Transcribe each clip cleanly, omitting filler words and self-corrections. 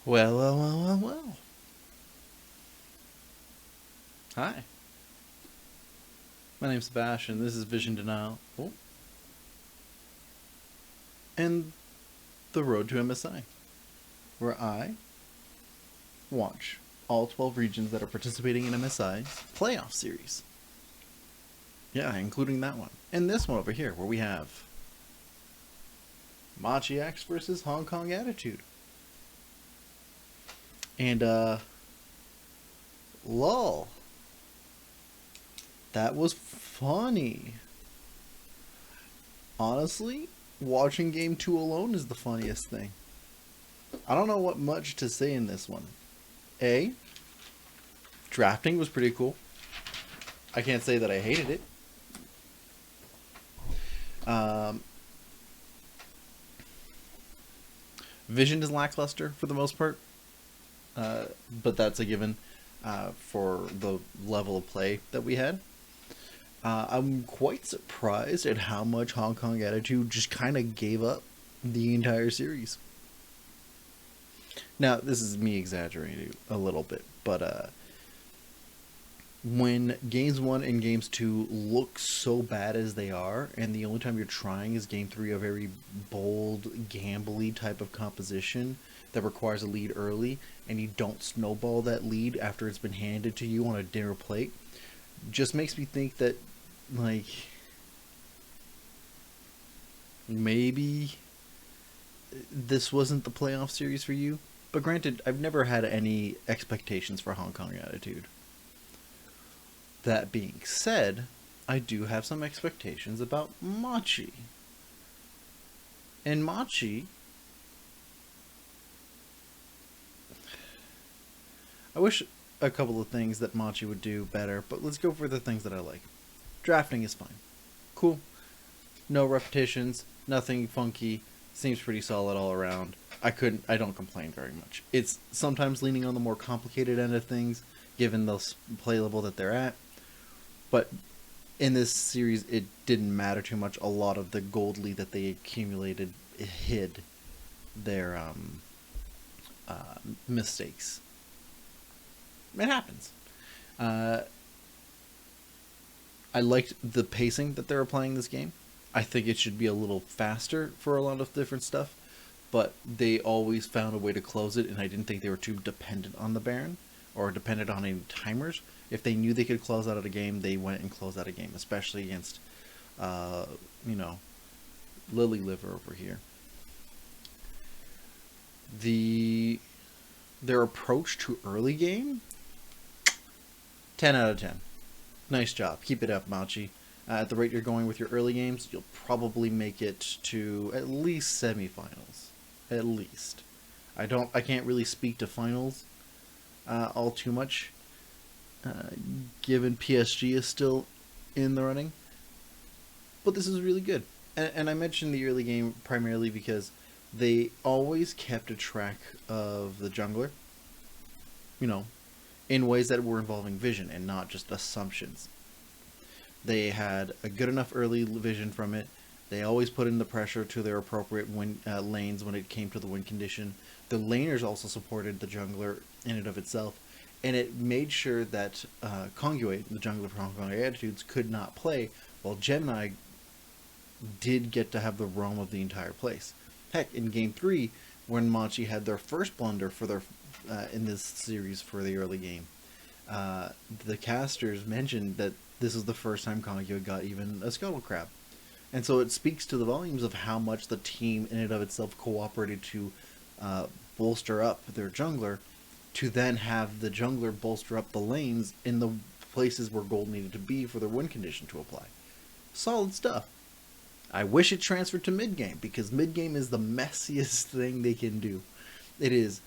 Well, well, well, well, well. Hi, my name's Sebastian. This is Vision Denial. Oh, and the road to MSI, where I watch all 12 regions that are participating in MSI's playoff series. Yeah, including that one. And this one over here, where we have Machi X versus Hong Kong Attitude. And, lol. That was funny. Honestly, watching game 2 alone is the funniest thing. I don't know what much to say in this one. A, drafting was pretty cool. I can't say that I hated it. Vision is lackluster for the most part, but that's a given for the level of play that we had. I'm quite surprised at how much Hong Kong Attitude just kind of gave up the entire series. Now, this is me exaggerating a little bit, but when games 1 and games 2 look so bad as they are, and the only time you're trying is game 3, a very bold, gambly type of composition that requires a lead early, and you don't snowball that lead after it's been handed to you on a dinner plate, just makes me think that, like, maybe this wasn't the playoff series for you. But granted, I've never had any expectations for Hong Kong Attitude. That being said, I do have some expectations about Machi. And Machi, I wish a couple of things that Machi would do better, but let's go for the things that I like. Drafting is fine. Cool. No repetitions, nothing funky, seems pretty solid all around. I don't complain very much. It's sometimes leaning on the more complicated end of things, given the play level that they're at. But in this series, it didn't matter too much. A lot of the gold lead that they accumulated hid their mistakes. It happens. I liked the pacing that they're applying this game. I think it should be a little faster for a lot of different stuff, but they always found a way to close it, and I didn't think they were too dependent on the Baron or dependent on any timers. If they knew they could close out a game, they went and closed out a game, especially against, Lily Liver over here. Their approach to early game, 10 out of 10. Nice job. Keep it up, Machi. At the rate you're going with your early games, you'll probably make it to at least semifinals. At least. I can't really speak to finals all too much, given PSG is still in the running. But this is really good. And I mentioned the early game primarily because they always kept a track of the jungler, in ways that were involving vision and not just assumptions. They had a good enough early vision from it. They always put in the pressure to their appropriate lanes when it came to the win condition. The laners also supported the jungler in and of itself, and it made sure that Conguate, the jungler for Hong Kong Attitudes, could not play, while Gemini did get to have the roam of the entire place. Heck, in Game 3, when Machi had their first blunder for their in this series for the early game, the casters mentioned that this is the first time Conguate got even a Scuttle Crab. And so it speaks to the volumes of how much the team in and of itself cooperated to bolster up their jungler, to then have the jungler bolster up the lanes in the places where gold needed to be for their win condition to apply. Solid stuff. I wish it transferred to mid-game, because mid-game is the messiest thing they can do. It is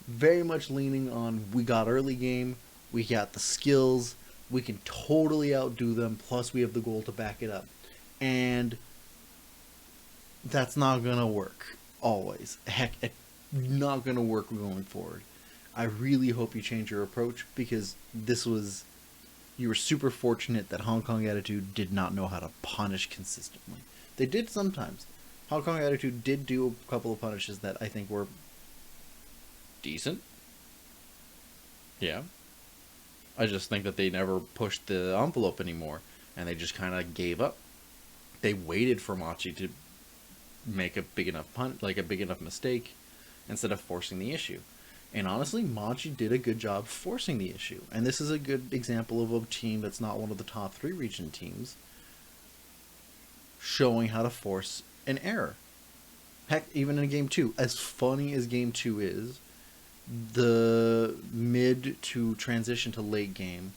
very much leaning on, we got early game, we got the skills, we can totally outdo them, plus we have the goal to back it up. And that's not going to work, always. Heck, it's not going to work going forward. I really hope you change your approach, because you were super fortunate that Hong Kong Attitude did not know how to punish consistently. They did sometimes. Hong Kong Attitude did do a couple of punishes that I think were decent. Yeah. I just think that they never pushed the envelope anymore, and they just kind of gave up. They waited for Machi to make a big enough punt, like a big enough mistake, instead of forcing the issue. And honestly, Machi did a good job forcing the issue. And this is a good example of a team that's not one of the top 3 region teams showing how to force an error. Heck, even in Game 2, as funny as Game 2 is, the mid to transition to late game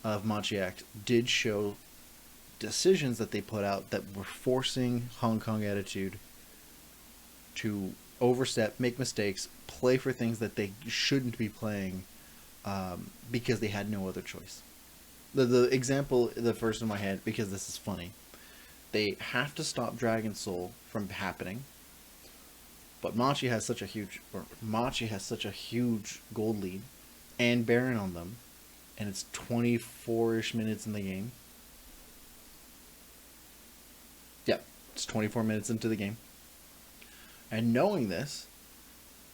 of Machi X did show decisions that they put out that were forcing Hong Kong Attitude to overstep, make mistakes, play for things that they shouldn't be playing because they had no other choice. The example, the first in my head, because this is funny, they have to stop Dragon Soul from happening, but Machi has such a huge gold lead and Baron on them, and it's 24-ish minutes in the game. Yep, it's 24 minutes into the game. And knowing this,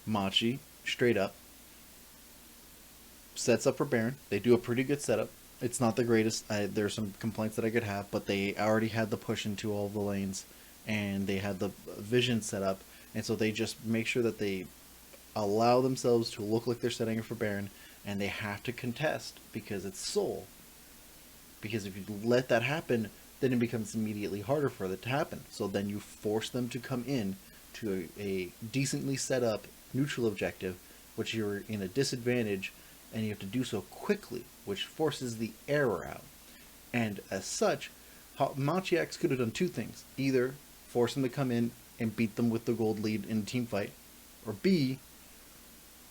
Machi, straight up, sets up for Baron. They do a pretty good setup. It's not the greatest. There's some complaints that I could have, but they already had the push into all the lanes, and they had the vision set up, and so they just make sure that they allow themselves to look like they're setting up for Baron, and they have to contest because it's Soul. Because if you let that happen, then it becomes immediately harder for it to happen. So then you force them to come in to a decently set up neutral objective, which you're in a disadvantage, and you have to do so quickly, which forces the error out. And as such, Machi X could have done 2 things. Either force them to come in and beat them with the gold lead in a team fight, or B,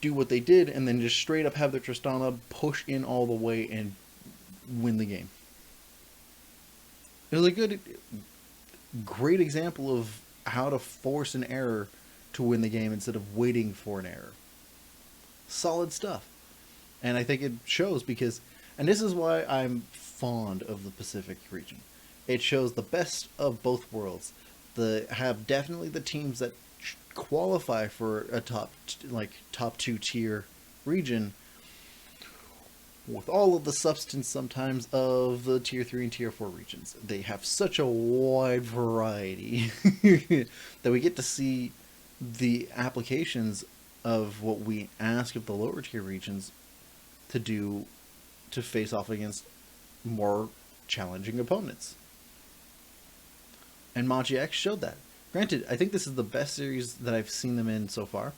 do what they did and then just straight up have the Tristana push in all the way and win the game. It was a great example of how to force an error to win the game instead of waiting for an error. Solid stuff. And I think it shows because, and this is why I'm fond of the Pacific region. It shows the best of both worlds. Have definitely the teams that qualify for a top 2 tier region, with all of the substance sometimes of the tier 3 and tier 4 regions. They have such a wide variety that we get to see the applications of what we ask of the lower tier regions to do to face off against more challenging opponents. And Machi X showed that. Granted, I think this is the best series that I've seen them in so far.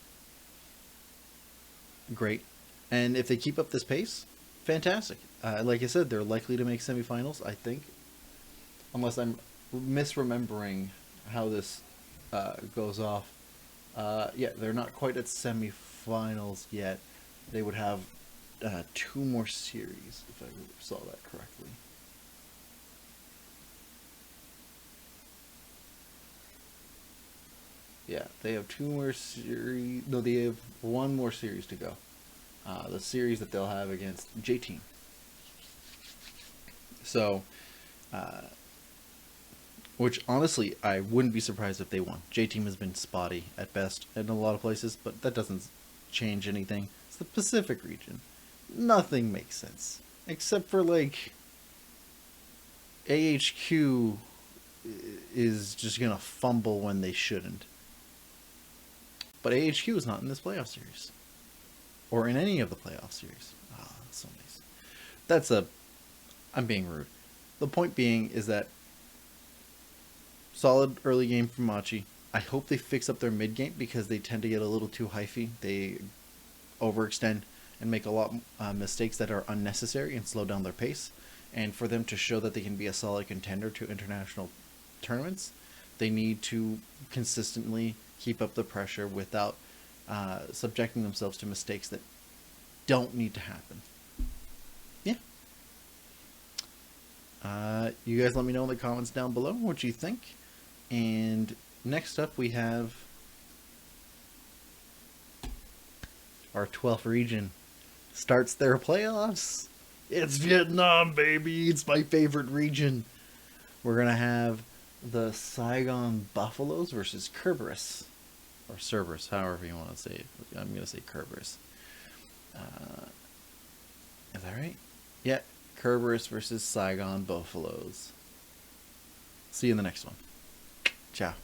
Great. And if they keep up this pace, fantastic. Like I said, they're likely to make semifinals, I think. Unless I'm misremembering how this goes off. Yeah, they're not quite at semifinals yet. They would have 2 more series, if I saw that correctly. Yeah, they have 2 more series. No, they have 1 more series to go. The series that they'll have against J-Team. So, which honestly, I wouldn't be surprised if they won. J-Team has been spotty at best in a lot of places, but that doesn't change anything. It's the Pacific region. Nothing makes sense. Except for, like, AHQ is just going to fumble when they shouldn't. But AHQ is not in this playoff series. Or in any of the playoff series. Ah, oh, that's so nice. I'm being rude. The point being is that solid early game from Machi. I hope they fix up their mid game because they tend to get a little too hyphy. They overextend and make a lot mistakes that are unnecessary and slow down their pace. And for them to show that they can be a solid contender to international tournaments, they need to consistently keep up the pressure without subjecting themselves to mistakes that don't need to happen. Yeah. You guys let me know in the comments down below what you think. And next up we have our 12th region starts their playoffs. It's Vietnam, baby. It's my favorite region. We're going to have the Saigon Buffaloes versus Kerberos. or Cerberus, however you want to say it. I'm going to say Kerberos. Is that right? Yeah, Kerberos versus Saigon Buffaloes. See you in the next one. Ciao.